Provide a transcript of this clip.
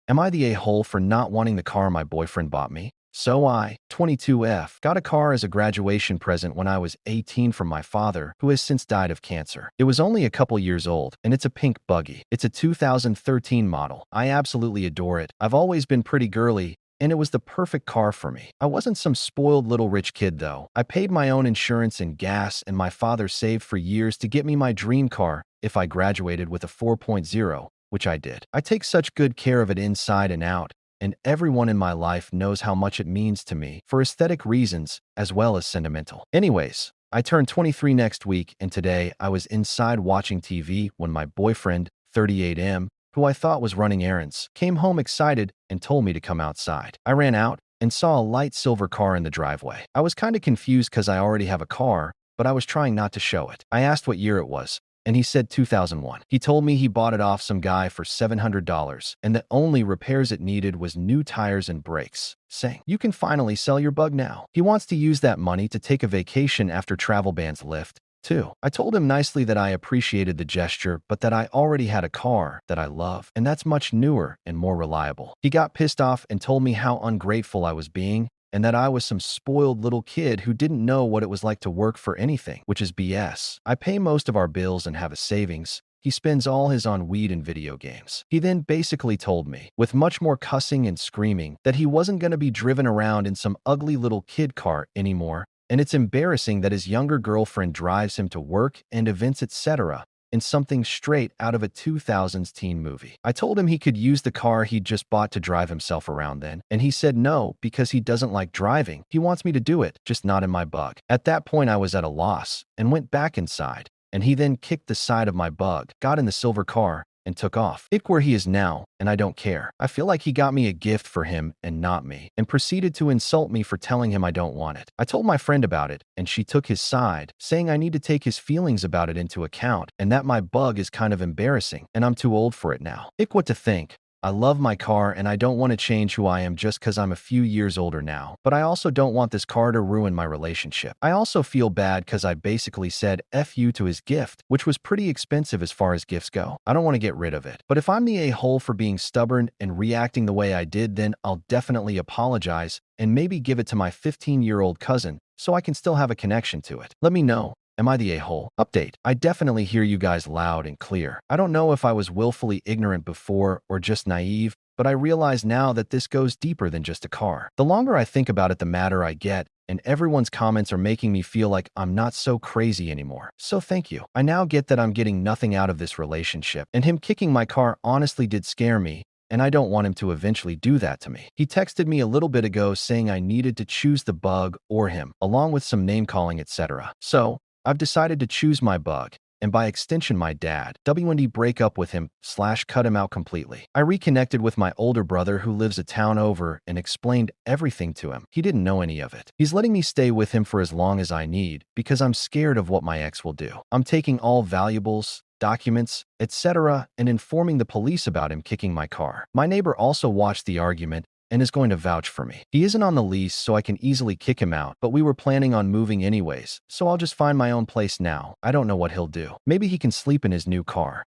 Am I the a-hole for not wanting the car my boyfriend bought me? So I, 22F, got a car as a graduation present when I was 18 from my father, who has since died of cancer. It was only a couple years old, and it's a pink buggy. It's a 2013 model. I absolutely adore it. I've always been pretty girly, and it was the perfect car for me. I wasn't some spoiled little rich kid though. I paid my own insurance and gas, and my father saved for years to get me my dream car if I graduated with a 4.0, which I did. I take such good care of it inside and out, and everyone in my life knows how much it means to me for aesthetic reasons as well as sentimental. Anyways, I turn 23 next week, and today I was inside watching TV when my boyfriend, 38M, who I thought was running errands, came home excited and told me to come outside. I ran out and saw a light silver car in the driveway. I was kind of confused because I already have a car, but I was trying not to show it. I asked what year it was, and he said 2001. He told me he bought it off some guy for $700, and the only repairs it needed was new tires and brakes, saying, "You can finally sell your bug now." He wants to use that money to take a vacation after travel bans lift, too. I told him nicely that I appreciated the gesture, but that I already had a car that I love, and that's much newer and more reliable. He got pissed off and told me how ungrateful I was being, and that I was some spoiled little kid who didn't know what it was like to work for anything, which is BS. I pay most of our bills and have a savings. He spends all his on weed and video games. He then basically told me, with much more cussing and screaming, that he wasn't going to be driven around in some ugly little kid car anymore, and it's embarrassing that his younger girlfriend drives him to work and events, etc., in something straight out of a 2000s teen movie. I told him he could use the car he'd just bought to drive himself around then, and he said no because he doesn't like driving. He wants me to do it, just not in my bug. At that point, I was at a loss and went back inside, and he then kicked the side of my bug, got in the silver car, and took off. Look where he is now, and I don't care. I feel like he got me a gift for him and not me, and proceeded to insult me for telling him I don't want it. I told my friend about it, and she took his side, saying I need to take his feelings about it into account, and that my bug is kind of embarrassing, and I'm too old for it now. What to think. I love my car, and I don't want to change who I am just because I'm a few years older now, but I also don't want this car to ruin my relationship. I also feel bad because I basically said F you to his gift, which was pretty expensive as far as gifts go. I don't want to get rid of it. But if I'm the a-hole for being stubborn and reacting the way I did, then I'll definitely apologize and maybe give it to my 15-year-old cousin so I can still have a connection to it. Let me know. Am I the a-hole? Update. I definitely hear you guys loud and clear. I don't know if I was willfully ignorant before or just naive, but I realize now that this goes deeper than just a car. The longer I think about it, the madder I get, and everyone's comments are making me feel like I'm not so crazy anymore. So thank you. I now get that I'm getting nothing out of this relationship, and him kicking my car honestly did scare me, and I don't want him to eventually do that to me. He texted me a little bit ago saying I needed to choose the bug or him, along with some name calling, etc. So I've decided to choose my bug, and by extension my dad. WND break up with him / cut him out completely. I reconnected with my older brother who lives a town over and explained everything to him. He didn't know any of it. He's letting me stay with him for as long as I need because I'm scared of what my ex will do. I'm taking all valuables, documents, etc., and informing the police about him kicking my car. My neighbor also watched the argument and is going to vouch for me. He isn't on the lease, so I can easily kick him out, but we were planning on moving anyways, so I'll just find my own place now. I don't know what he'll do. Maybe he can sleep in his new car.